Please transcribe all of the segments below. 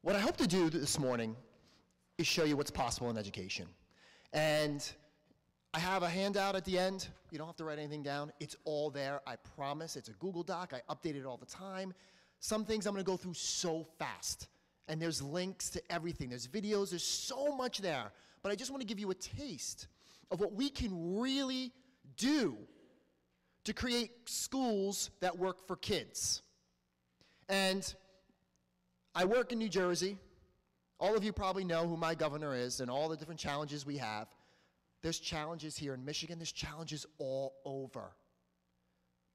What I hope to do this morning is show you what's possible in education. And I have a handout at the end. You don't have to write anything down. It's all there, I promise. It's a Google Doc. I update it all the time. Some things I'm going to go through so fast. And there's links to everything. There's videos. There's so much there. But I just want to give you a taste of what we can really do to create schools that work for kids. And I work in New Jersey. All of you probably know who my governor is and all the different challenges we have. There's challenges here in Michigan. There's challenges all over.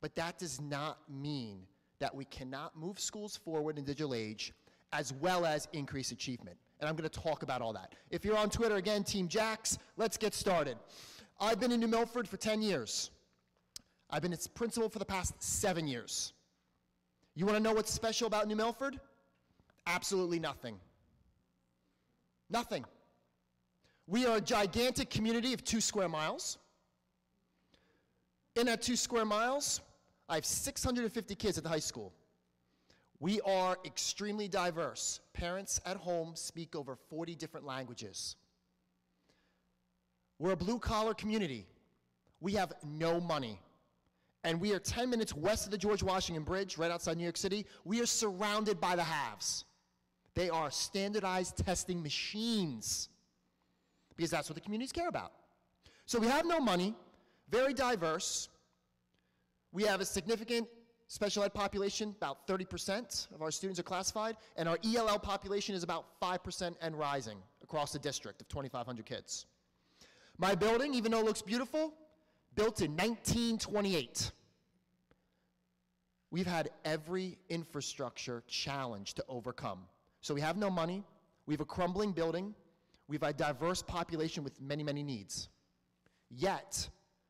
But that does not mean that we cannot move schools forward in the digital age as well as increase achievement. And I'm going to talk about all that. If you're on Twitter, again, Team Jax, let's get started. I've been in New Milford for 10 years. I've been its principal for the past 7 years. You want to know what's special about New Milford? Absolutely nothing. Nothing. We are a gigantic community of 2 square miles. In that 2 square miles, I have 650 kids at the high school. We are extremely diverse. Parents at home speak over 40 different languages. We're a blue-collar community. We have no money. And we are 10 minutes west of the George Washington Bridge, right outside New York City. We are surrounded by the haves. They are standardized testing machines because that's what the communities care about. So we have no money, very diverse. We have a significant special ed population, about 30% of our students are classified, and our ELL population is about 5% and rising across the district of 2,500 kids. My building, even though it looks beautiful, built in 1928. We've had every infrastructure challenge to overcome. So we have no money, we have a crumbling building, we have a diverse population with many, many needs. Yet,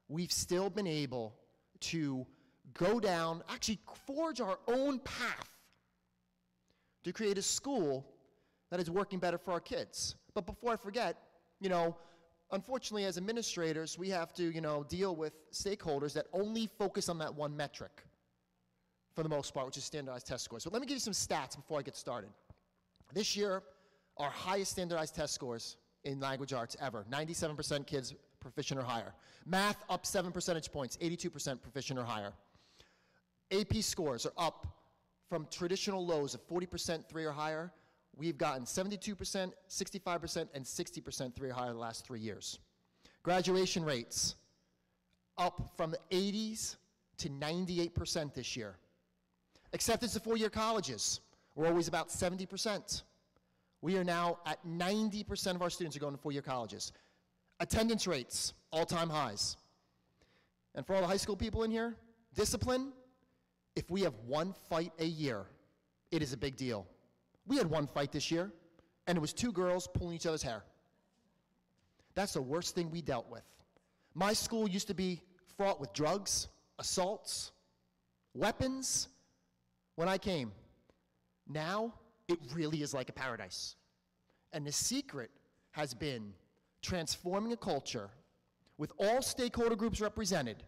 we've still been able to go down, actually forge our own path to create a school that is working better for our kids. But before I forget, unfortunately as administrators, we have to, deal with stakeholders that only focus on that one metric for the most part, which is standardized test scores. So let me give you some stats before I get started. This year, our highest standardized test scores in language arts ever, 97% kids proficient or higher. Math up 7 percentage points, 82% proficient or higher. AP scores are up from traditional lows of 40% 3 or higher. We've gotten 72%, 65%, and 60% 3 or higher the last 3 years. Graduation rates up from the 80s to 98% this year. Acceptance to 4-year colleges, we're always about 70%. We are now at 90% of our students are going to 4-year colleges. Attendance rates, all-time highs. And for all the high school people in here, discipline, if we have one fight a year, it is a big deal. We had one fight this year, and it was 2 girls pulling each other's hair. That's the worst thing we dealt with. My school used to be fraught with drugs, assaults, weapons when I came. Now, it really is like a paradise. And the secret has been transforming a culture with all stakeholder groups represented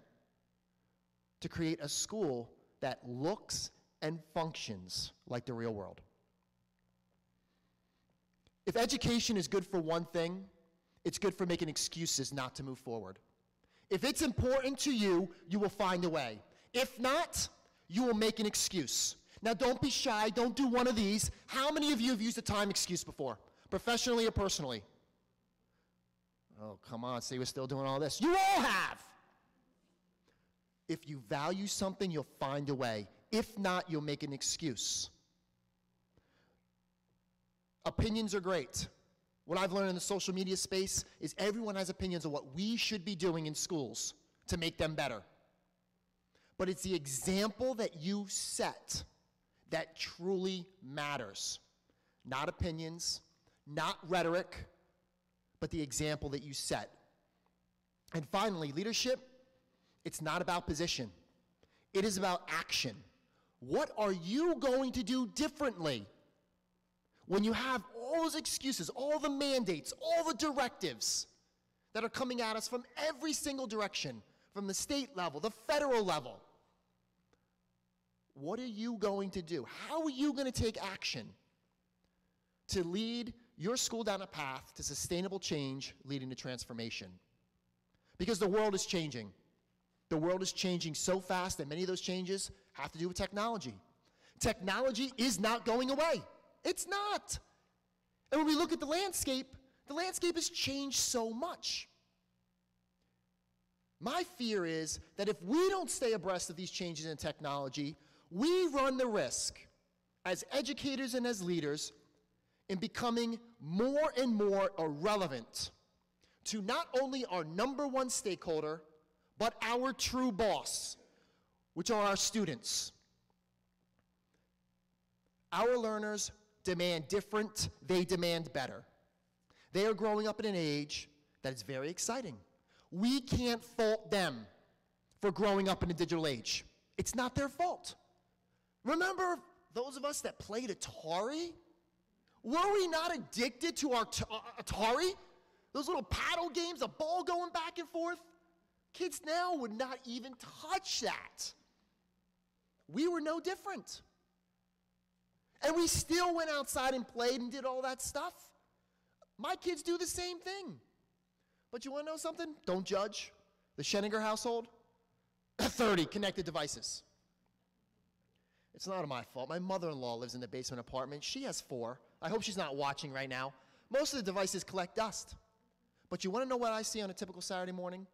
to create a school that looks and functions like the real world. If education is good for one thing, it's good for making excuses not to move forward. If it's important to you, you will find a way. If not, you will make an excuse. Now don't be shy, don't do one of these. How many of you have used a time excuse before? Professionally or personally? Oh, come on, say we're still doing all this. You all have! If you value something, you'll find a way. If not, you'll make an excuse. Opinions are great. What I've learned in the social media space is everyone has opinions on what we should be doing in schools to make them better. But it's the example that you set that truly matters. Not opinions, not rhetoric, but the example that you set. And finally, leadership, it's not about position. It is about action. What are you going to do differently when you have all those excuses, all the mandates, all the directives that are coming at us from every single direction, from the state level, the federal level? What are you going to do? How are you going to take action to lead your school down a path to sustainable change leading to transformation. Because the world is changing. The world is changing so fast that many of those changes have to do with technology. Technology is not going away. It's not. And when we look at the landscape has changed so much. My fear is that if we don't stay abreast of these changes in technology, we run the risk as educators and as leaders in becoming more and more irrelevant to not only our number one stakeholder, but our true boss, which are our students. Our learners demand different, they demand better. They are growing up in an age that is very exciting. We can't fault them for growing up in a digital age. It's not their fault. Remember those of us that played Atari? Were we not addicted to our Atari? Those little paddle games, a ball going back and forth? Kids now would not even touch that. We were no different. And we still went outside and played and did all that stuff. My kids do the same thing. But you want to know something? Don't judge. The Sheninger household, 30 connected devices. It's not my fault. My mother-in-law lives in the basement apartment. She has 4. I hope she's not watching right now. Most of the devices collect dust. But you want to know what I see on a typical Saturday morning?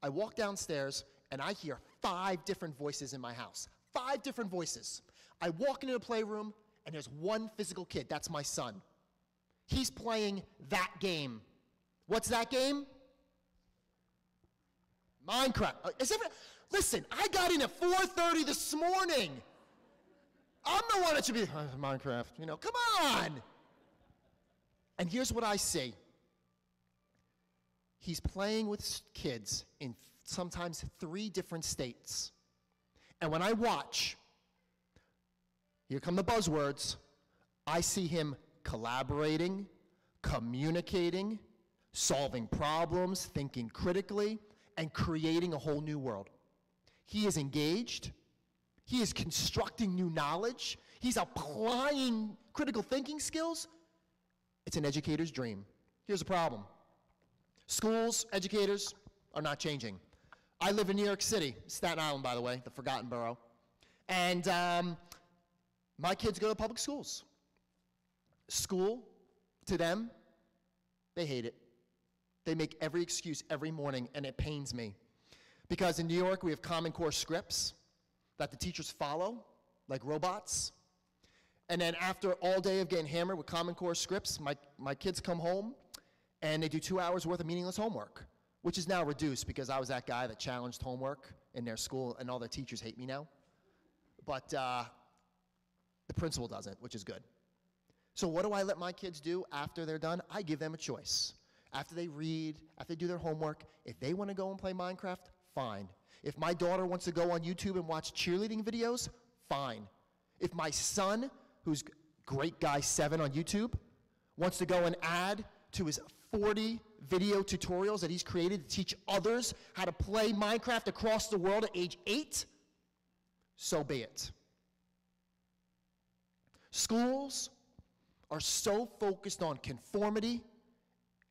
I walk downstairs and I hear 5 different voices in my house. 5 different voices. I walk into the playroom and there's one physical kid. That's my son. He's playing that game. What's that game? Minecraft. Listen, I got in at 4:30 this morning. I'm the one that should be, Minecraft, come on. And here's what I see. He's playing with kids in sometimes 3 different states. And when I watch, here come the buzzwords, I see him collaborating, communicating, solving problems, thinking critically, and creating a whole new world. He is engaged. He is constructing new knowledge. He's applying critical thinking skills. It's an educator's dream. Here's the problem. Schools, educators are not changing. I live in New York City, Staten Island, by the way, the forgotten borough. And my kids go to public schools. School, to them, they hate it. They make every excuse every morning, and it pains me. Because in New York, we have Common Core scripts that the teachers follow, like robots. And then after all day of getting hammered with Common Core scripts, my kids come home, and they do 2 hours worth of meaningless homework, which is now reduced because I was that guy that challenged homework in their school, and all their teachers hate me now. But the principal doesn't, which is good. So what do I let my kids do after they're done? I give them a choice. After they read, after they do their homework, if they want to go and play Minecraft, fine. If my daughter wants to go on YouTube and watch cheerleading videos, fine. If my son, who's great guy 7 on YouTube, wants to go and add to his 40 video tutorials that he's created to teach others how to play Minecraft across the world at age 8, so be it. Schools are so focused on conformity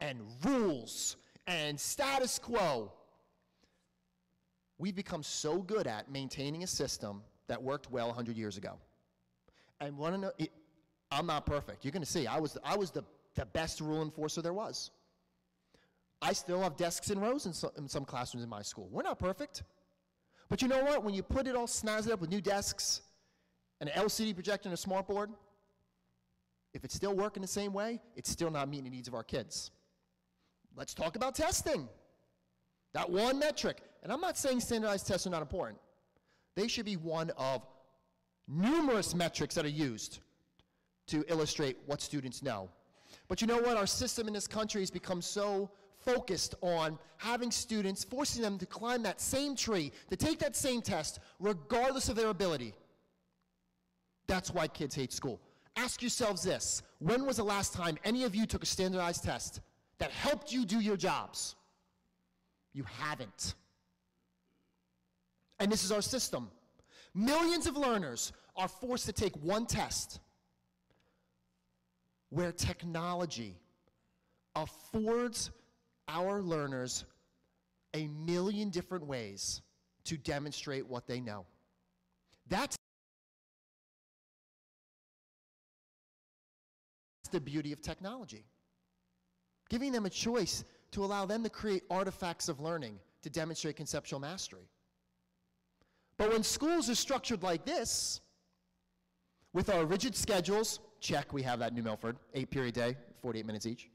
and rules and status quo. We've become so good at maintaining a system that worked well 100 years ago. And want to know, I'm not perfect. You're going to see, I was the best rule enforcer there was. I still have desks in rows in some classrooms in my school. We're not perfect. But you know what? When you put it all snazzy up with new desks and an LCD projector and a smart board, if it's still working the same way, it's still not meeting the needs of our kids. Let's talk about testing. That one metric. And I'm not saying standardized tests are not important. They should be one of numerous metrics that are used to illustrate what students know. But you know what? Our system in this country has become so focused on having students, forcing them to climb that same tree, to take that same test, regardless of their ability. That's why kids hate school. Ask yourselves this. When was the last time any of you took a standardized test that helped you do your jobs? You haven't. And this is our system. Millions of learners are forced to take one test where technology affords our learners a million different ways to demonstrate what they know. That's the beauty of technology. Giving them a choice to allow them to create artifacts of learning to demonstrate conceptual mastery. But when schools are structured like this, with our rigid schedules, check, we have that in New Milford, 8-period day, 48 minutes each,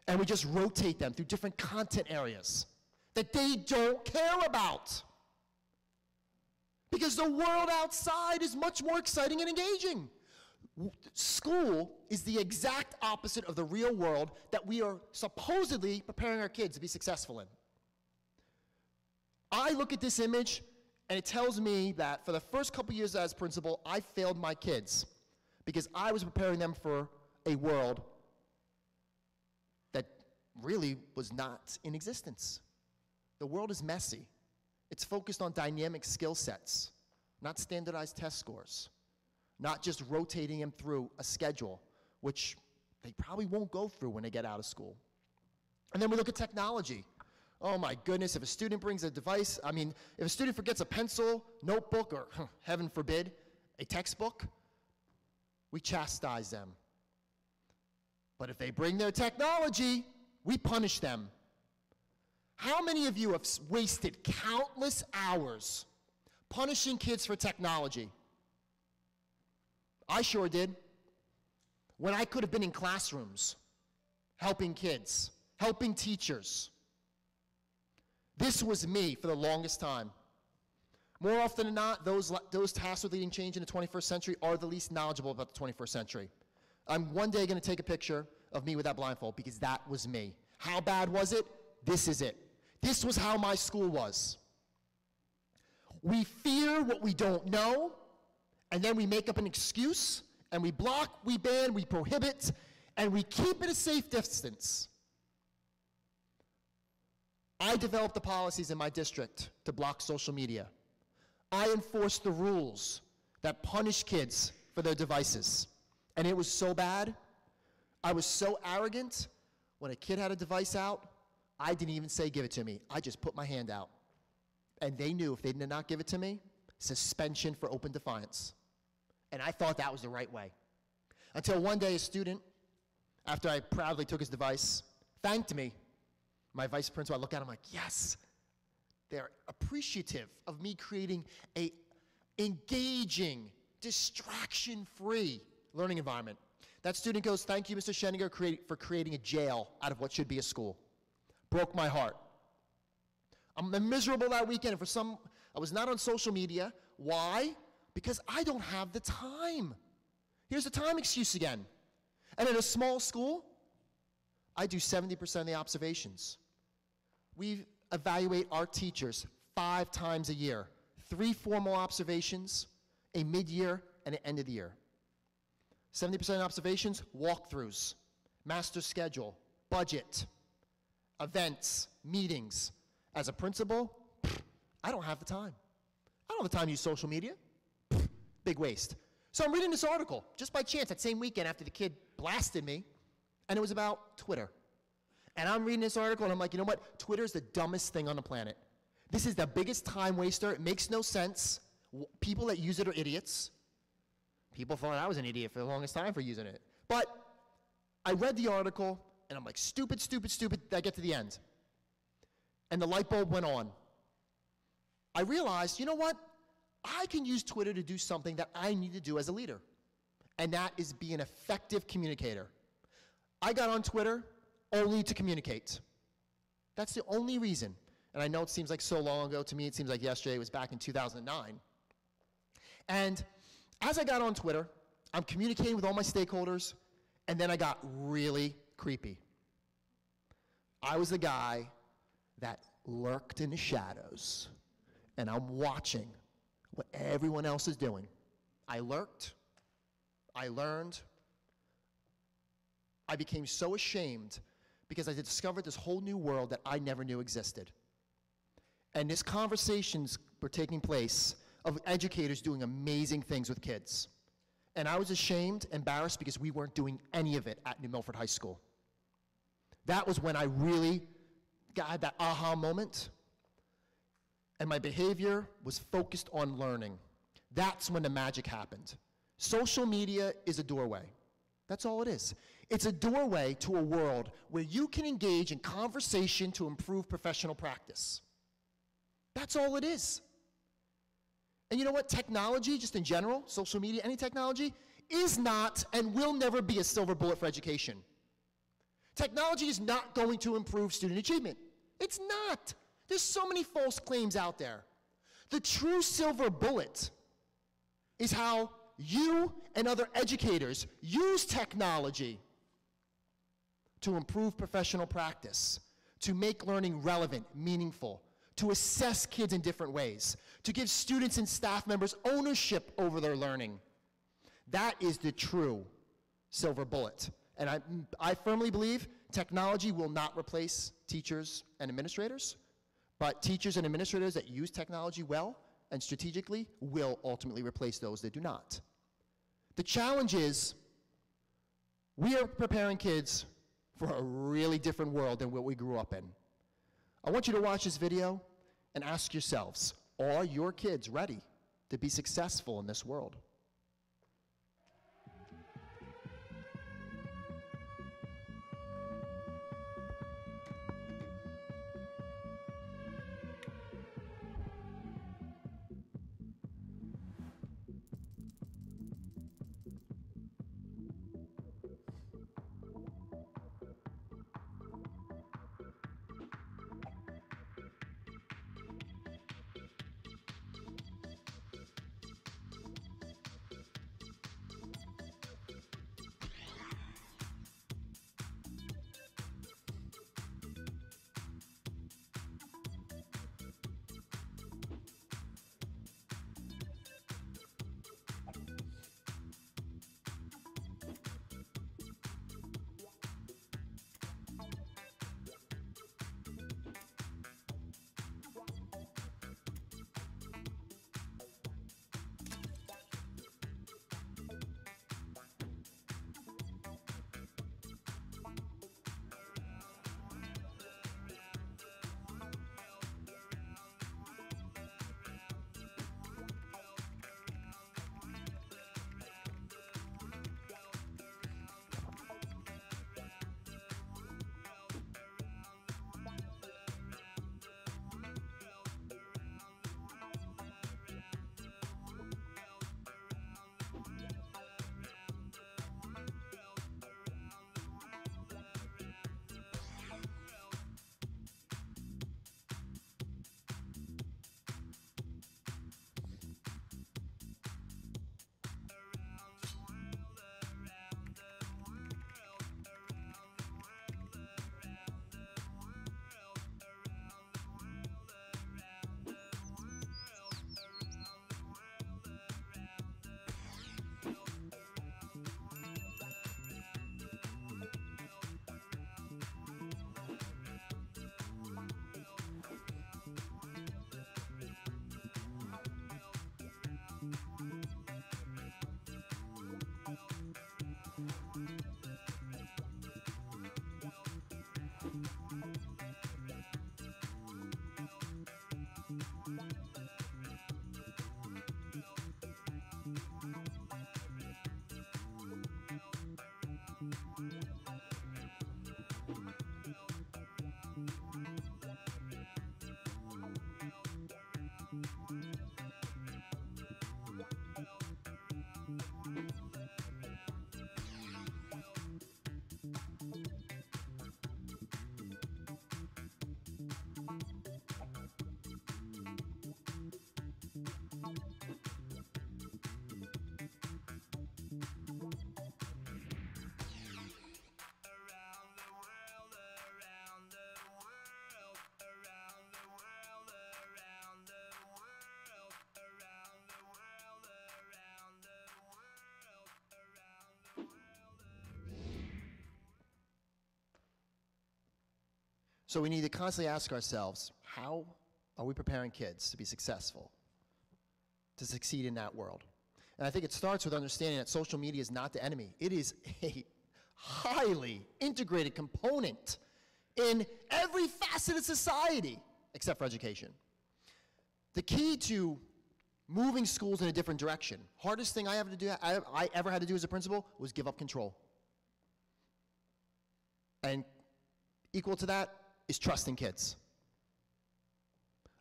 and we just rotate them through different content areas that they don't care about. Because the world outside is much more exciting and engaging. School is the exact opposite of the real world that we are supposedly preparing our kids to be successful in. I look at this image, and it tells me that for the first couple years as principal, I failed my kids because I was preparing them for a world that really was not in existence. The world is messy. It's focused on dynamic skill sets, not standardized test scores, not just rotating them through a schedule, which they probably won't go through when they get out of school. And then we look at technology. Oh my goodness, if a student brings a device, if a student forgets a pencil, notebook, or heaven forbid, a textbook, we chastise them. But if they bring their technology, we punish them. How many of you have wasted countless hours punishing kids for technology? I sure did. When I could have been in classrooms, helping kids, helping teachers. This was me for the longest time. More often than not, those tasks with leading change in the 21st century are the least knowledgeable about the 21st century. I'm one day going to take a picture of me with that blindfold because that was me. How bad was it? This is it. This was how my school was. We fear what we don't know, and then we make up an excuse, and we block, we ban, we prohibit, and we keep it a safe distance. I developed the policies in my district to block social media. I enforced the rules that punish kids for their devices. And it was so bad, I was so arrogant, when a kid had a device out, I didn't even say give it to me. I just put my hand out. And they knew if they did not give it to me, suspension for open defiance. And I thought that was the right way. Until one day a student, after I proudly took his device, thanked me. My vice principal, I look at him like, yes, they're appreciative of me creating a engaging, distraction-free learning environment. That student goes, thank you, Mr. Sheninger, for creating a jail out of what should be a school. Broke my heart. I'm miserable that weekend. I was not on social media. Why? Because I don't have the time. Here's the time excuse again. And in a small school, I do 70% of the observations. We evaluate our teachers 5 times a year. 3 formal observations, a mid-year, and an end of the year. 70% of observations, walkthroughs, master schedule, budget, events, meetings. As a principal, I don't have the time. I don't have the time to use social media. Big waste. So I'm reading this article, just by chance, that same weekend after the kid blasted me, and it was about Twitter. And I'm reading this article, and I'm like, you know what? Twitter's the dumbest thing on the planet. This is the biggest time waster. It makes no sense. People that use it are idiots. People thought I was an idiot for the longest time for using it. But I read the article, and I'm like, stupid, stupid, stupid. I get to the end. And the light bulb went on. I realized, you know what? I can use Twitter to do something that I need to do as a leader. And that is be an effective communicator. I got on Twitter only to communicate. That's the only reason. And I know it seems like so long ago. To me, it seems like yesterday. It was back in 2009. And as I got on Twitter, I'm communicating with all my stakeholders, and then I got really creepy. I was the guy that lurked in the shadows, and I'm watching what everyone else is doing. I lurked. I learned. I became so ashamed because I discovered this whole new world that I never knew existed. And these conversations were taking place of educators doing amazing things with kids. And I was ashamed, embarrassed, because we weren't doing any of it at New Milford High School. That was when I really got that aha moment, and my behavior was focused on learning. That's when the magic happened. Social media is a doorway. That's all it is. It's a doorway to a world where you can engage in conversation to improve professional practice. That's all it is. And you know what? Technology, just in general, social media, any technology, is not and will never be a silver bullet for education. Technology is not going to improve student achievement. It's not. There's so many false claims out there. The true silver bullet is how you and other educators use technology to improve professional practice, to make learning relevant, meaningful, to assess kids in different ways, to give students and staff members ownership over their learning. That is the true silver bullet. And I firmly believe technology will not replace teachers and administrators, but teachers and administrators that use technology well and strategically will ultimately replace those that do not. The challenge is we are preparing kids for a really different world than what we grew up in. I want you to watch this video and ask yourselves, are your kids ready to be successful in this world? So we need to constantly ask ourselves, how are we preparing kids to be successful, to succeed in that world? And I think it starts with understanding that social media is not the enemy. It is a highly integrated component in every facet of society, except for education. The key to moving schools in a different direction, hardest thing I ever had to do as a principal was give up control. And equal to that is trusting kids.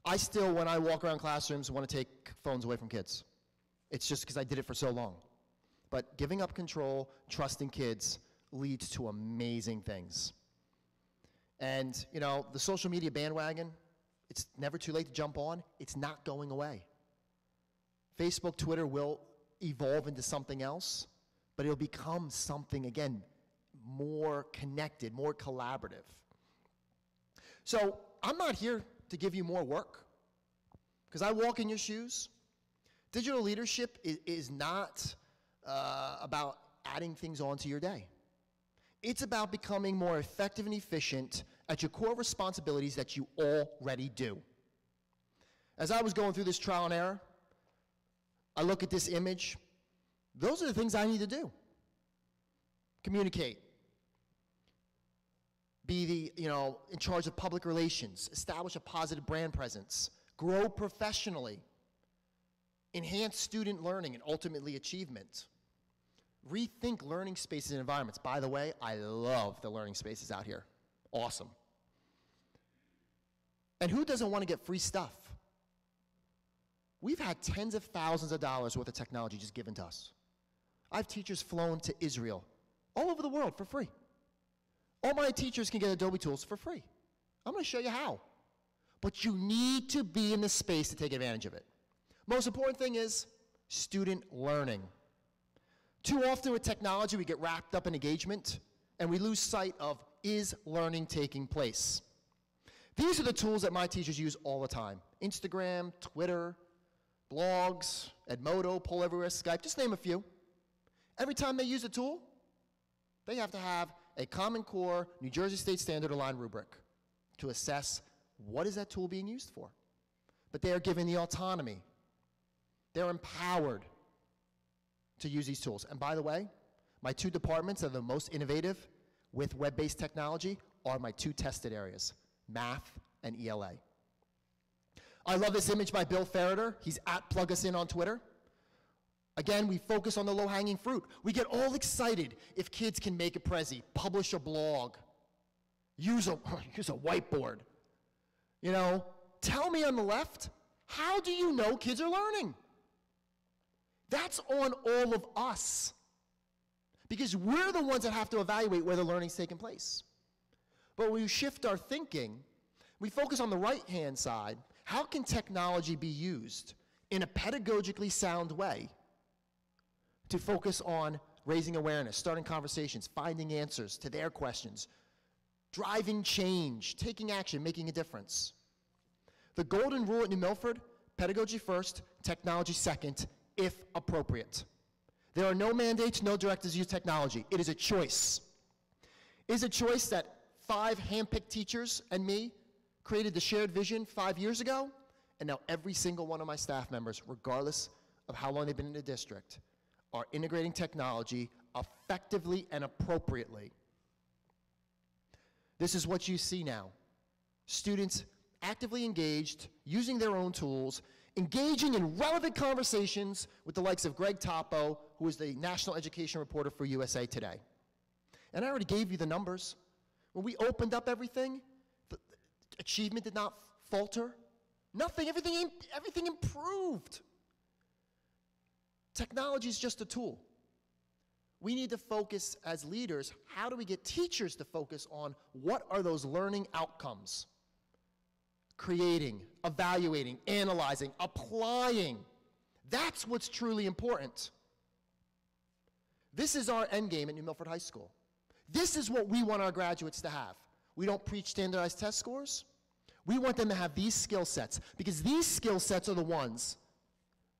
I still, when I walk around classrooms, want to take phones away from kids. It's just because I did it for so long. But giving up control, trusting kids, leads to amazing things. And, you know, the social media bandwagon, it's never too late to jump on. It's not going away. Facebook, Twitter will evolve into something else, but it'll become something, again, more connected, more collaborative. So I'm not here to give you more work, because I walk in your shoes. Digital leadership is not about adding things onto your day. It's about becoming more effective and efficient at your core responsibilities that you already do. As I was going through this trial and error, I look at this image. Those are the things I need to do. Communicate. Be the, in charge of public relations. Establish a positive brand presence. Grow professionally. Enhance student learning and ultimately achievement. Rethink learning spaces and environments. By the way, I love the learning spaces out here. Awesome. And who doesn't want to get free stuff? We've had tens of thousands of dollars worth of technology just given to us. I have teachers flown to Israel, all over the world for free. All my teachers can get Adobe tools for free. I'm going to show you how. But you need to be in the space to take advantage of it. Most important thing is student learning. Too often with technology, we get wrapped up in engagement, and we lose sight of, is learning taking place? These are the tools that my teachers use all the time. Instagram, Twitter, blogs, Edmodo, Poll Everywhere, Skype, just name a few. Every time they use a tool, they have to have a Common Core, New Jersey State Standard aligned rubric to assess what is that tool being used for. But they are given the autonomy. They're empowered to use these tools. And by the way, my two departments that are the most innovative with web-based technology are my two tested areas, math and ELA. I love this image by Bill Ferreter. He's at Plug Us In on Twitter. Again, we focus on the low-hanging fruit. We get all excited if kids can make a Prezi, publish a blog, use a whiteboard. Tell me on the left, how do you know kids are learning? That's on all of us, because we're the ones that have to evaluate where the learning's taking place. But when we shift our thinking, we focus on the right-hand side. How can technology be used in a pedagogically sound way to focus on raising awareness, starting conversations, finding answers to their questions, driving change, taking action, making a difference? The golden rule at New Milford, pedagogy first, technology second, if appropriate. There are no mandates, no directives to use technology. It is a choice. It is a choice that 5 handpicked teachers and me created the shared vision 5 years ago, and now every single one of my staff members, regardless of how long they've been in the district, are integrating technology effectively and appropriately. This is what you see now. Students actively engaged, using their own tools, engaging in relevant conversations with the likes of Greg Topo, who is the national education reporter for USA Today. And I already gave you the numbers. When we opened up everything, the achievement did not falter. Nothing, everything improved. Technology is just a tool. We need to focus as leaders, how do we get teachers to focus on what are those learning outcomes? Creating, evaluating, analyzing, applying. That's what's truly important. This is our end game at New Milford High School. This is what we want our graduates to have. We don't preach standardized test scores. We want them to have these skill sets, because these skill sets are the ones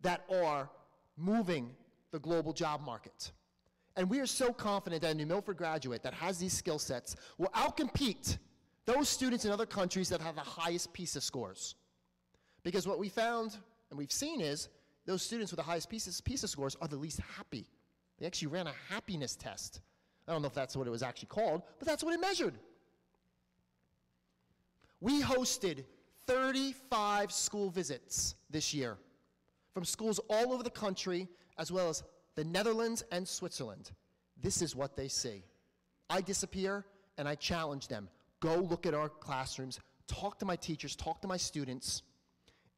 that are moving the global job market. And we are so confident that a New Milford graduate that has these skill sets will outcompete those students in other countries that have the highest PISA scores. Because what we found and we've seen is, those students with the highest PISA scores are the least happy. They actually ran a happiness test. I don't know if that's what it was actually called, but that's what it measured. We hosted 35 school visits this year from schools all over the country, as well as the Netherlands and Switzerland. This is what they see. I disappear and I challenge them. Go look at our classrooms, talk to my teachers, talk to my students,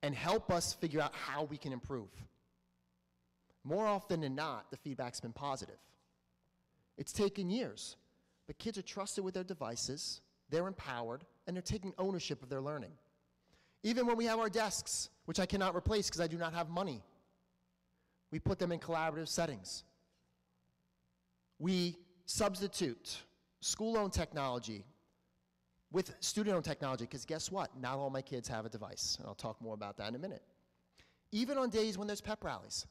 and help us figure out how we can improve. More often than not, the feedback's been positive. It's taken years, but kids are trusted with their devices, they're empowered, and they're taking ownership of their learning. Even when we have our desks, which I cannot replace because I do not have money, we put them in collaborative settings. We substitute school-owned technology with student-owned technology, because guess what? Not all my kids have a device, and I'll talk more about that in a minute. Even on days when there's pep rallies,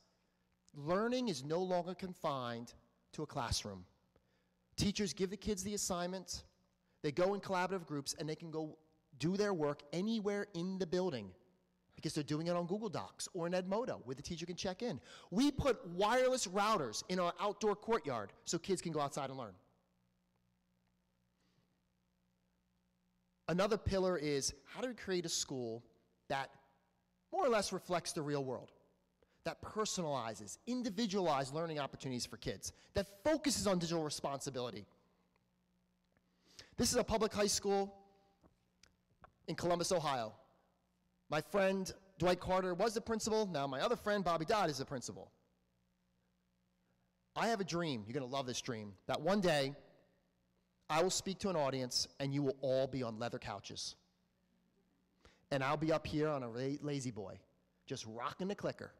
learning is no longer confined to a classroom. Teachers give the kids the assignment, they go in collaborative groups, and they can go do their work anywhere in the building because they're doing it on Google Docs or in Edmodo where the teacher can check in. We put wireless routers in our outdoor courtyard so kids can go outside and learn. Another pillar is how do we create a school that more or less reflects the real world, that personalizes, individualized learning opportunities for kids, that focuses on digital responsibility. This is a public high school in Columbus, Ohio. My friend Dwight Carter was the principal. Now my other friend Bobby Dodd is the principal. I have a dream, you're going to love this dream, that one day I will speak to an audience and you will all be on leather couches. And I'll be up here on a lazy boy, just rocking the clicker.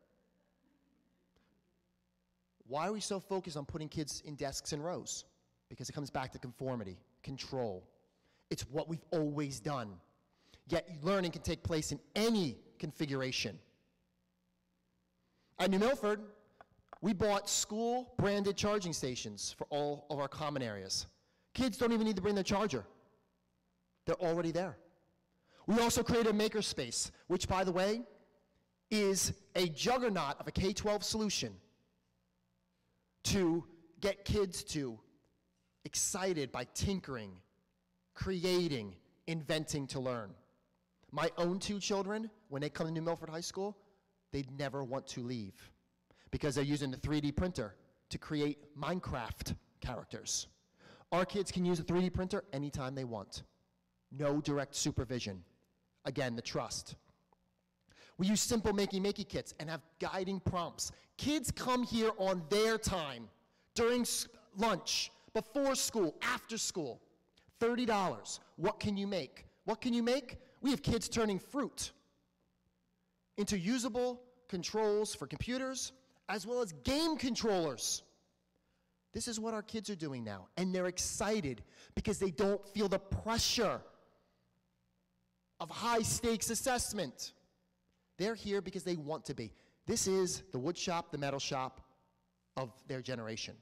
Why are we so focused on putting kids in desks and rows? Because it comes back to conformity, control. It's what we've always done. Yet learning can take place in any configuration. At New Milford, we bought school-branded charging stations for all of our common areas. Kids don't even need to bring their charger. They're already there. We also created a makerspace, which, by the way, is a juggernaut of a K-12 solution to get kids to excited by tinkering, creating, inventing to learn. My own two children, when they come to New Milford High School, they'd never want to leave because they're using the 3D printer to create Minecraft characters. Our kids can use a 3D printer anytime they want. No direct supervision. Again, the trust. We use simple makey-makey kits and have guiding prompts. Kids come here on their time, during lunch, before school, after school. $30. What can you make? What can you make? We have kids turning fruit into usable controls for computers, as well as game controllers. This is what our kids are doing now, and they're excited because they don't feel the pressure of high-stakes assessment. They're here because they want to be. This is the wood shop, the metal shop of their generation.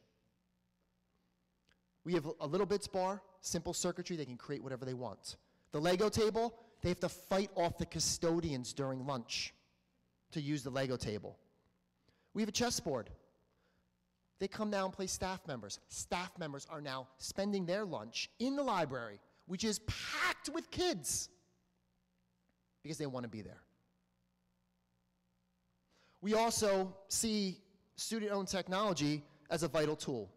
We have a little bits bar, simple circuitry, they can create whatever they want. The Lego table, they have to fight off the custodians during lunch to use the Lego table. We have a chessboard. They come now and play staff members. Staff members are now spending their lunch in the library, which is packed with kids, because they want to be there. We also see student-owned technology as a vital tool.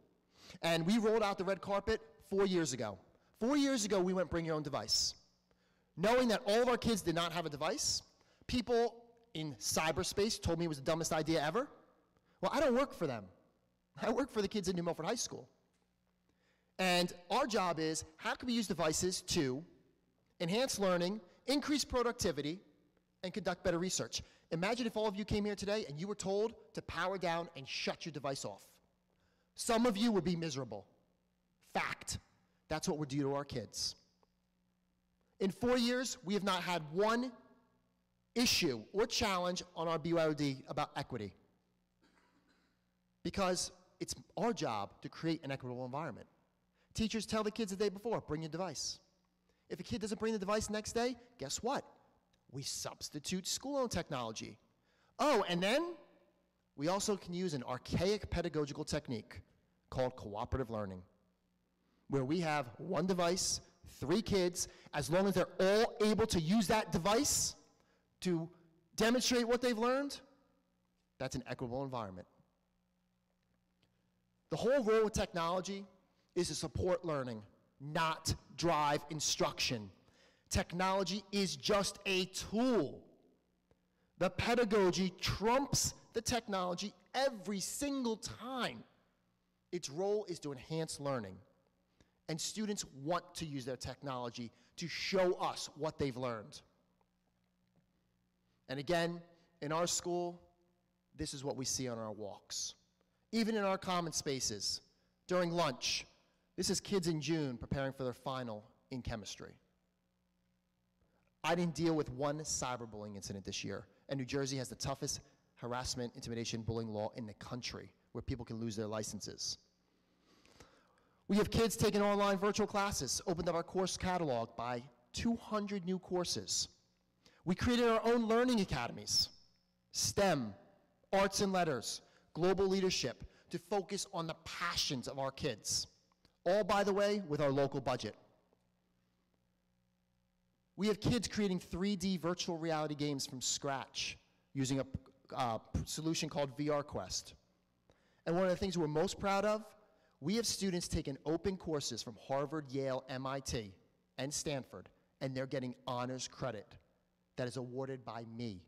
And we rolled out the red carpet 4 years ago. 4 years ago, we went bring your own device. Knowing that all of our kids did not have a device, people in cyberspace told me it was the dumbest idea ever. Well, I don't work for them. I work for the kids at New Milford High School. And our job is, how can we use devices to enhance learning, increase productivity, and conduct better research? Imagine if all of you came here today and you were told to power down and shut your device off. Some of you would be miserable. Fact. That's what we're doing to our kids. In 4 years, we have not had one issue or challenge on our BYOD about equity, because it's our job to create an equitable environment. Teachers tell the kids the day before, bring your device. If a kid doesn't bring the device next day, guess what? We substitute school-owned technology. Oh, and then We also can use an archaic pedagogical technique called cooperative learning, where we have one device, 3 kids, as long as they're all able to use that device to demonstrate what they've learned, that's an equitable environment. The whole role of technology is to support learning, not drive instruction. Technology is just a tool. The pedagogy trumps the technology every single time. Its role is to enhance learning. And students want to use their technology to show us what they've learned. And again, in our school, this is what we see on our walks. Even in our common spaces, during lunch, this is kids in June preparing for their final in chemistry. I didn't deal with one cyberbullying incident this year, and New Jersey has the toughest harassment, intimidation, bullying law in the country, where people can lose their licenses. We have kids taking online virtual classes, opened up our course catalog by 200 new courses. We created our own learning academies, STEM, arts and letters, global leadership, to focus on the passions of our kids. All, by the way, with our local budget. We have kids creating 3D virtual reality games from scratch using a solution called VR Quest. And one of the things we're most proud of, we have students taking open courses from Harvard, Yale, MIT, and Stanford, and they're getting honors credit that is awarded by me.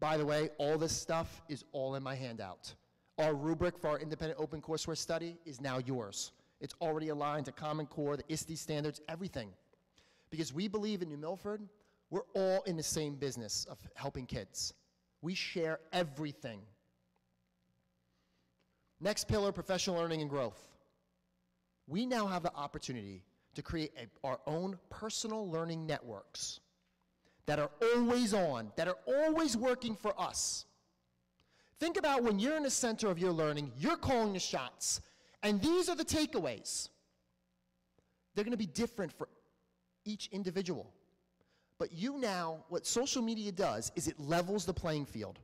By the way, all this stuff is all in my handout. Our rubric for our independent open courseware study is now yours. It's already aligned to Common Core, the ISD standards, everything. Because we believe in New Milford, we're all in the same business of helping kids. We share everything. Next pillar, professional learning and growth. We now have the opportunity to create our own personal learning networks that are always on, that are always working for us. Think about when you're in the center of your learning, you're calling the shots, and these are the takeaways. They're going to be different for each individual. But you now, what social media does is it levels the playing field.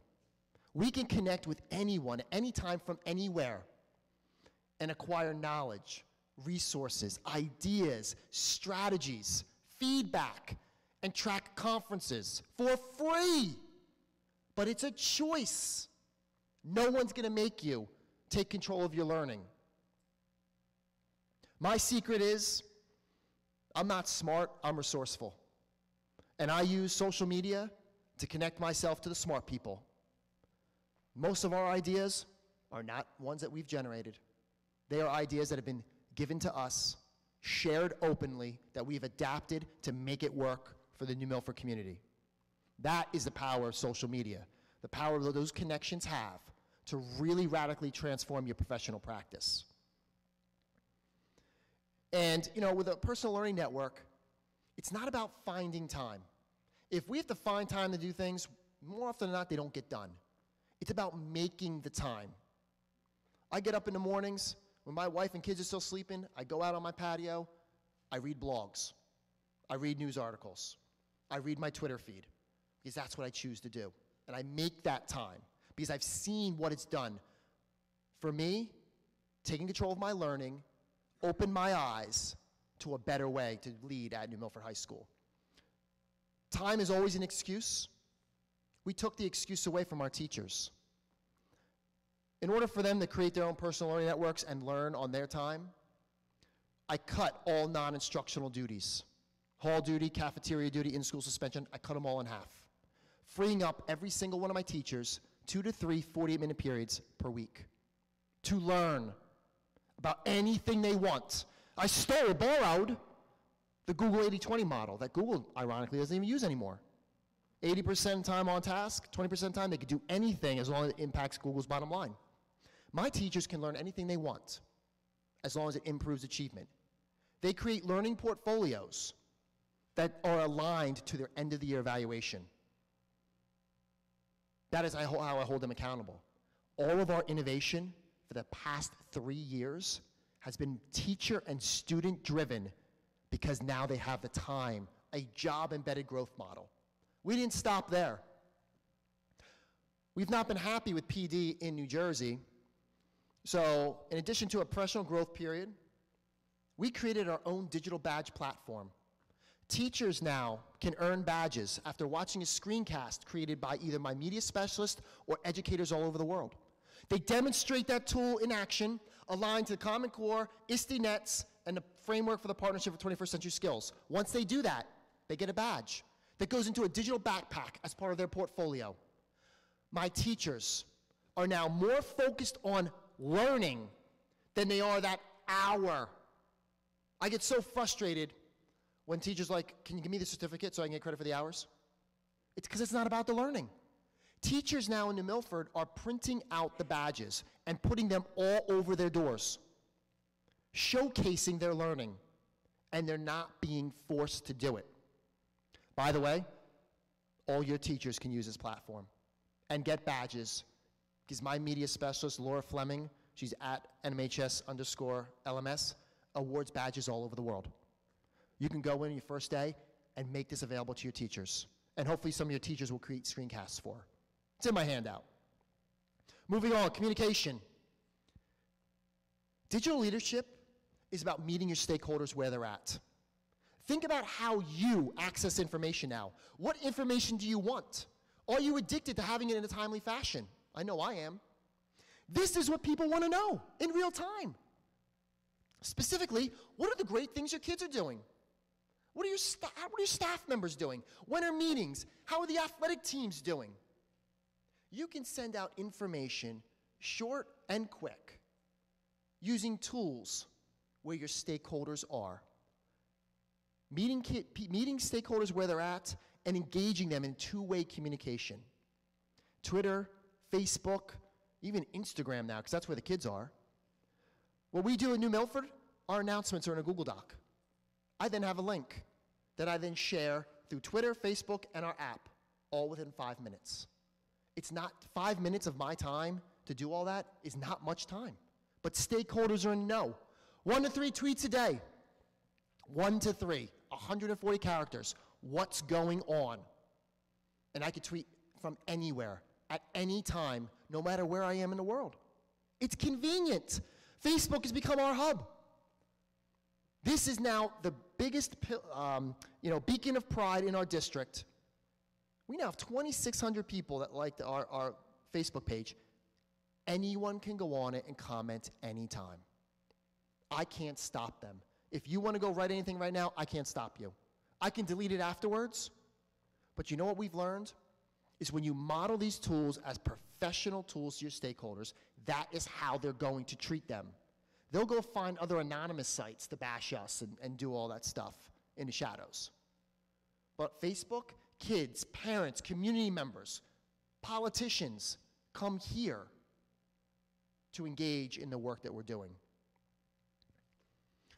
We can connect with anyone, at any time, from anywhere, and acquire knowledge, resources, ideas, strategies, feedback, and track conferences for free. But it's a choice. No one's going to make you take control of your learning. My secret is, I'm not smart, I'm resourceful. And I use social media to connect myself to the smart people. Most of our ideas are not ones that we've generated. They are ideas that have been given to us, shared openly, that we've adapted to make it work for the New Milford community. That is the power of social media, the power that those connections have to really radically transform your professional practice. And, you know, with a personal learning network, it's not about finding time. If we have to find time to do things, more often than not, they don't get done. It's about making the time. I get up in the mornings, when my wife and kids are still sleeping, I go out on my patio, I read blogs, I read news articles, I read my Twitter feed, because that's what I choose to do. And I make that time, because I've seen what it's done. For me, taking control of my learning opened my eyes to a better way to lead at New Milford High School. Time is always an excuse. We took the excuse away from our teachers. In order for them to create their own personal learning networks and learn on their time, I cut all non-instructional duties. Hall duty, cafeteria duty, in-school suspension, I cut them all in half, freeing up every single one of my teachers 2 to 3 48-minute periods per week to learn about anything they want. I borrowed the Google 80-20 model that Google, ironically, doesn't even use anymore. 80% time on task, 20% time they can do anything as long as it impacts Google's bottom line. My teachers can learn anything they want as long as it improves achievement. They create learning portfolios that are aligned to their end-of-the-year evaluation. That is how I hold them accountable. All of our innovation for the past 3 years has been teacher and student driven because now they have the time, a job-embedded growth model. We didn't stop there. We've not been happy with PD in New Jersey. So in addition to a professional growth period, we created our own digital badge platform. Teachers now can earn badges after watching a screencast created by either my media specialist or educators all over the world. They demonstrate that tool in action, aligned to the Common Core, ISTE nets, and the framework for the Partnership for 21st Century Skills. Once they do that, they get a badge that goes into a digital backpack as part of their portfolio. My teachers are now more focused on learning than they are that hour. I get so frustrated when teachers are like, can you give me the certificate so I can get credit for the hours? It's because it's not about the learning. Teachers now in New Milford are printing out the badges and putting them all over their doors, showcasing their learning, and they're not being forced to do it. By the way, all your teachers can use this platform and get badges, because my media specialist, Laura Fleming, she's at NMHS_LMS, awards badges all over the world. You can go in your first day and make this available to your teachers. And hopefully some of your teachers will create screencasts for. It's in my handout. Moving on, communication. Digital leadership is about meeting your stakeholders where they're at. Think about how you access information now. What information do you want? Are you addicted to having it in a timely fashion? I know I am. This is what people want to know in real time. Specifically, what are the great things your kids are doing? What are your staff members doing? When are meetings? How are the athletic teams doing? You can send out information short and quick using tools where your stakeholders are. Meeting stakeholders where they're at and engaging them in two-way communication. Twitter, Facebook, even Instagram now, because that's where the kids are. What we do in New Milford, our announcements are in a Google Doc. I then have a link that I then share through Twitter, Facebook, and our app, all within 5 minutes. It's not 5 minutes of my time to do all that is not much time. But stakeholders are in know. 1 to 3 tweets a day. 1 to 3, 140 characters. What's going on? And I could tweet from anywhere, at any time, no matter where I am in the world. It's convenient. Facebook has become our hub. This is now the biggest beacon of pride in our district. We now have 2,600 people that like our Facebook page. Anyone can go on it and comment anytime. I can't stop them. If you want to go write anything right now, I can't stop you. I can delete it afterwards, but you know what we've learned? Is when you model these tools as professional tools to your stakeholders, that is how they're going to treat them. They'll go find other anonymous sites to bash us and do all that stuff in the shadows. But Facebook, kids, parents, community members, politicians come here to engage in the work that we're doing.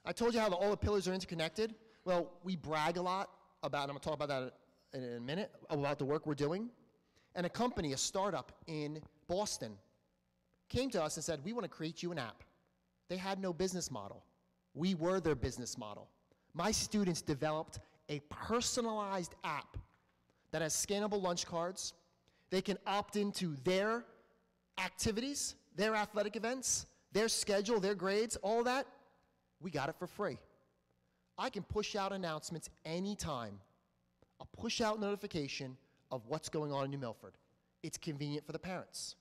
I told you how all the pillars are interconnected. Well, we brag a lot about, and I'm going to talk about that in a minute, about the work we're doing. And a company, a startup in Boston, came to us and said, we want to create you an app. They had no business model. We were their business model. My students developed a personalized app that has scannable lunch cards. They can opt into their activities, their athletic events, their schedule, their grades, all that. We got it for free. I can push out announcements anytime. I'll push out notification of what's going on in New Milford. It's convenient for the parents.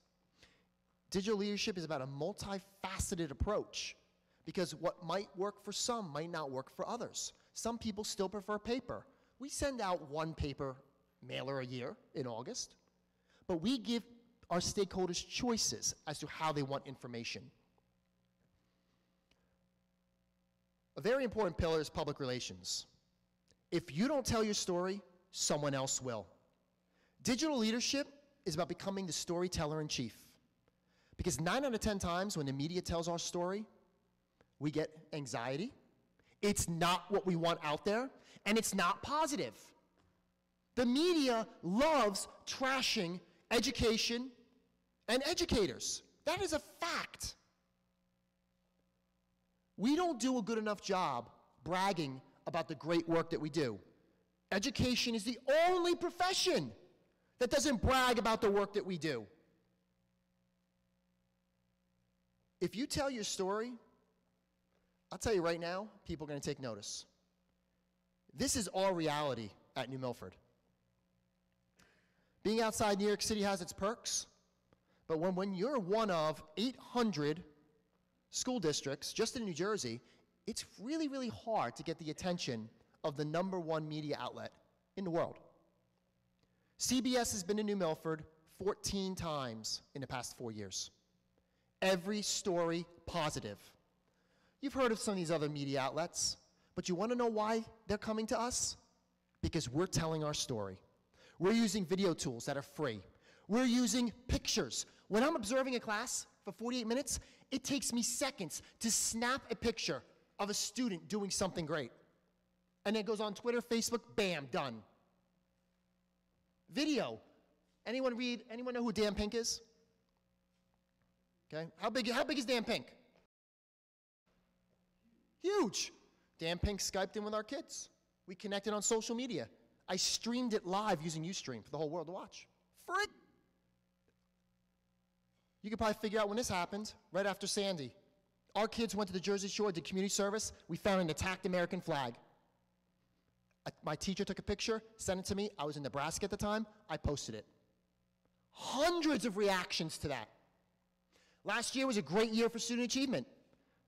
Digital leadership is about a multifaceted approach because what might work for some might not work for others. Some people still prefer paper. We send out 1 paper mailer a year in August, but we give our stakeholders choices as to how they want information. A very important pillar is public relations. If you don't tell your story, someone else will. Digital leadership is about becoming the storyteller in chief. Because 9 out of 10 times when the media tells our story, we get anxiety. It's not what we want out there, and it's not positive. The media loves trashing education and educators. That is a fact. We don't do a good enough job bragging about the great work that we do. Education is the only profession that doesn't brag about the work that we do. If you tell your story, I'll tell you right now, people are going to take notice. This is our reality at New Milford. Being outside New York City has its perks, but when you're one of 800 school districts just in New Jersey, it's really, really hard to get the attention of the #1 media outlet in the world. CBS has been in New Milford 14 times in the past 4 years. Every story positive. You've heard of some of these other media outlets, but you want to know why they're coming to us? Because we're telling our story. We're using video tools that are free. We're using pictures. When I'm observing a class for 48 minutes, it takes me seconds to snap a picture of a student doing something great. And then it goes on Twitter, Facebook, bam, done. Video. Anyone know who Dan Pink is? Okay, how big is Dan Pink? Huge. Dan Pink Skyped in with our kids. We connected on social media. I streamed it live using Ustream for the whole world to watch. Free. You could probably figure out when this happened, right after Sandy. Our kids went to the Jersey Shore, did community service. We found an attacked American flag. My teacher took a picture, sent it to me. I was in Nebraska at the time. I posted it. Hundreds of reactions to that. Last year was a great year for student achievement.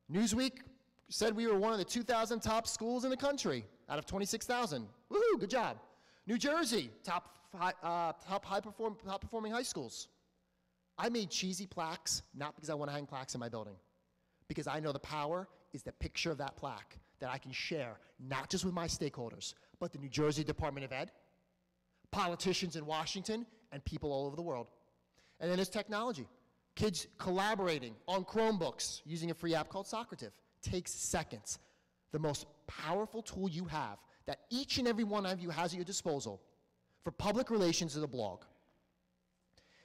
Newsweek said we were one of the 2,000 top schools in the country out of 26,000. Woohoo, good job. New Jersey, top high-performing high schools. I made cheesy plaques, not because I want to hang plaques in my building, because I know the power is the picture of that plaque that I can share, not just with my stakeholders, but the New Jersey Department of Ed, politicians in Washington, and people all over the world. And then there's technology. Kids collaborating on Chromebooks using a free app called Socrative. Takes seconds. The most powerful tool you have that each and every one of you has at your disposal for public relations is a blog.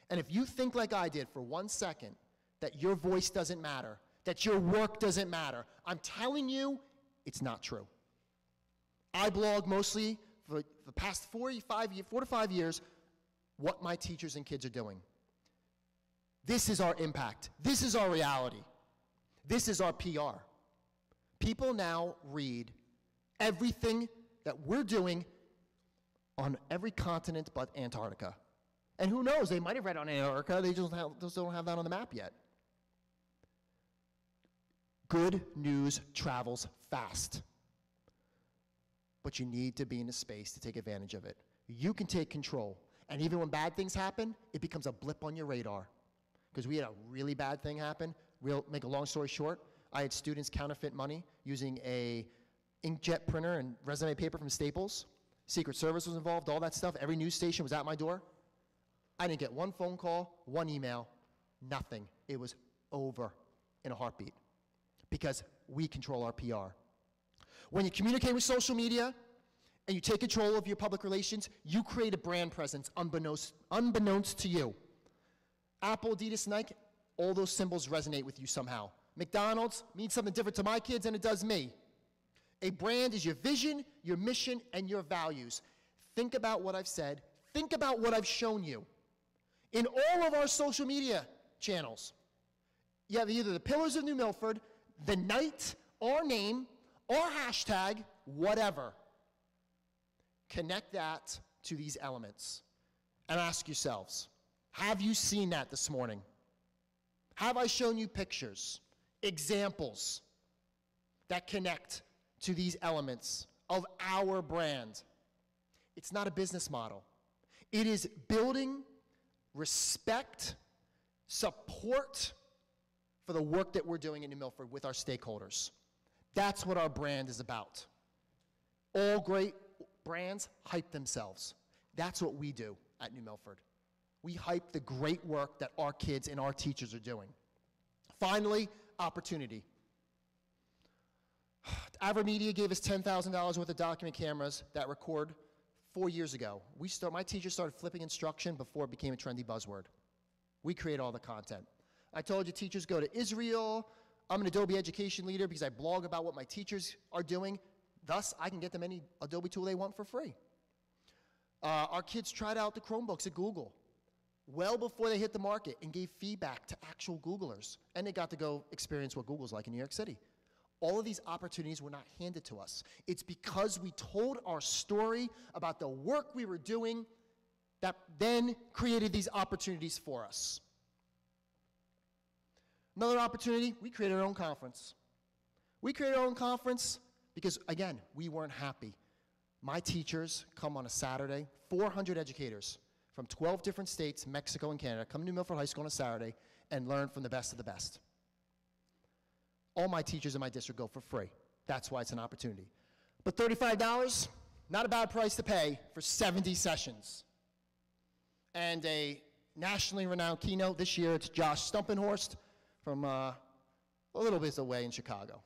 And if you think like I did for 1 second that your voice doesn't matter, that your work doesn't matter, I'm telling you, it's not true. I blog mostly for the past 4 to 5 years what my teachers and kids are doing. This is our impact. This is our reality. This is our PR. People now read everything that we're doing on every continent but Antarctica. And who knows, they might have read on Antarctica, they just don't have that on the map yet. Good news travels fast. But you need to be in a space to take advantage of it. You can take control. And even when bad things happen, it becomes a blip on your radar. Because we had a really bad thing happen. Make a long story short, I had students counterfeit money using a inkjet printer and resume paper from Staples. Secret Service was involved, all that stuff. Every news station was at my door. I didn't get one phone call, one email, nothing. It was over in a heartbeat because we control our PR. When you communicate with social media and you take control of your public relations, you create a brand presence unbeknownst to you. Apple, Adidas, Nike, all those symbols resonate with you somehow. McDonald's means something different to my kids than it does me. A brand is your vision, your mission, and your values. Think about what I've said. Think about what I've shown you. In all of our social media channels, you have either the Pillars of New Milford, the night, our name, or hashtag, whatever. Connect that to these elements and ask yourselves, have you seen that this morning? Have I shown you pictures, examples that connect to these elements of our brand? It's not a business model. It is building respect, support for the work that we're doing in New Milford with our stakeholders. That's what our brand is about. All great brands hype themselves. That's what we do at New Milford. We hype the great work that our kids and our teachers are doing. Finally, opportunity. AverMedia gave us $10,000 worth of document cameras that record 4 years ago. My teachers started flipping instruction before it became a trendy buzzword. We create all the content. I told you teachers go to Israel. I'm an Adobe education leader because I blog about what my teachers are doing. Thus, I can get them any Adobe tool they want for free. Our kids tried out the Chromebooks at Google. well before they hit the market and gave feedback to actual Googlers. And they got to go experience what Google's like in New York City. All of these opportunities were not handed to us. It's because we told our story about the work we were doing that then created these opportunities for us. Another opportunity, we created our own conference. We created our own conference because, again, we weren't happy. My teachers come on a Saturday, 400 educators from 12 different states, Mexico and Canada, come to New Milford High School on a Saturday and learn from the best of the best. All my teachers in my district go for free. That's why it's an opportunity. But $35, not a bad price to pay for 70 sessions. And a nationally renowned keynote this year, it's Josh Stumpenhorst from a little bit away in Chicago.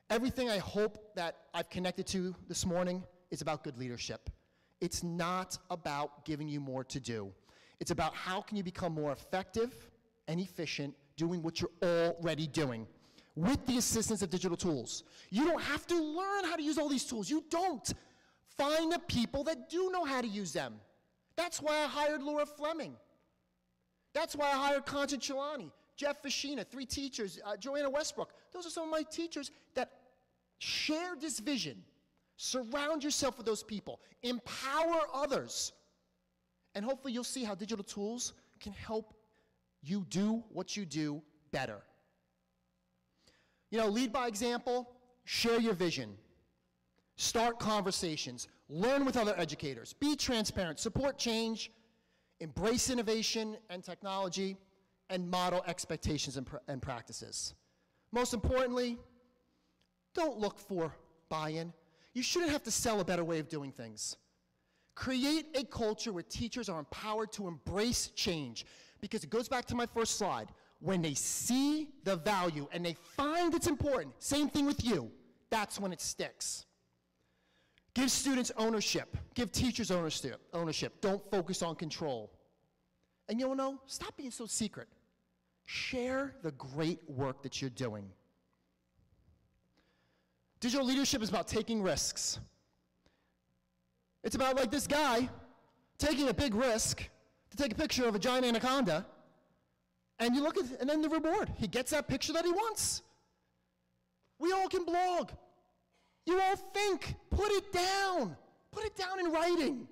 Everything I hope that I've connected to this morning is about good leadership. It's not about giving you more to do. It's about how can you become more effective and efficient doing what you're already doing with the assistance of digital tools. You don't have to learn how to use all these tools. You don't. Find the people that do know how to use them. That's why I hired Laura Fleming. That's why I hired Concha Chilani, Jeff Fashina, 3 teachers, Joanna Westbrook. Those are some of my teachers that share this vision. Surround yourself with those people. Empower others. And hopefully you'll see how digital tools can help you do what you do better. You know, lead by example, share your vision. Start conversations. Learn with other educators. Be transparent. Support change. Embrace innovation and technology. And model expectations and practices. Most importantly, don't look for buy-in. You shouldn't have to sell a better way of doing things. Create a culture where teachers are empowered to embrace change, because it goes back to my first slide. When they see the value and they find it's important, same thing with you, that's when it sticks. Give students ownership. Give teachers ownership. Don't focus on control. And you know, stop being so secret. Share the great work that you're doing. Digital leadership is about taking risks. It's about, like this guy, taking a big risk to take a picture of a giant anaconda, and you look at, and then the reward. He gets that picture that he wants. We all can blog. You all think. Put it down. Put it down in writing.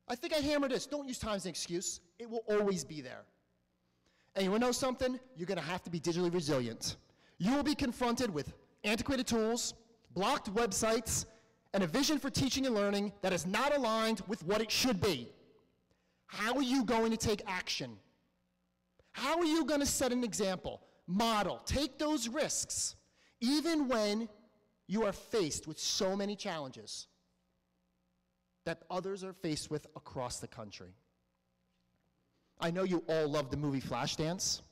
I think I hammered this. Don't use time as an excuse. It will always be there. And you want to know something? You're going to have to be digitally resilient. You will be confronted with antiquated tools, blocked websites, and a vision for teaching and learning that is not aligned with what it should be. How are you going to take action? How are you going to set an example? Model. Take those risks, even when you are faced with so many challenges that others are faced with across the country. I know you all love the movie Flashdance.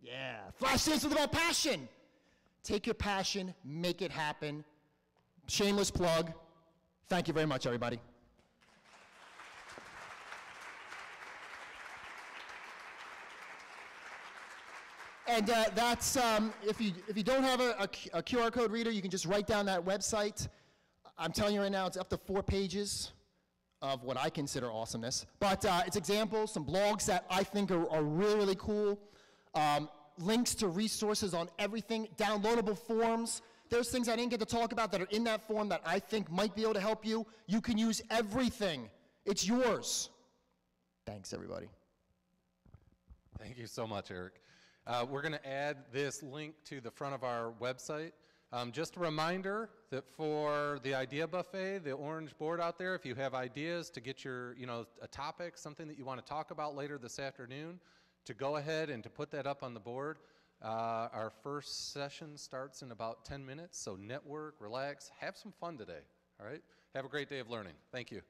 Yeah, Flashdance is about passion. Take your passion, make it happen. Shameless plug. Thank you very much, everybody. And that's, if you don't have a QR code reader, you can just write down that website. I'm telling you right now, it's up to 4 pages of what I consider awesomeness. But it's examples, some blogs that I think are really, really cool. Links to resources on everything, downloadable forms. There's things I didn't get to talk about that are in that form that I think might be able to help you. You can use everything. It's yours. Thanks, everybody. Thank you so much, Eric. We're going to add this link to the front of our website. Just a reminder that for the idea buffet, the orange board out there, if you have ideas to get your, a topic, something that you want to talk about later this afternoon, to go ahead and to put that up on the board. Our first session starts in about 10 minutes, so network, relax, have some fun today, all right? Have a great day of learning. Thank you.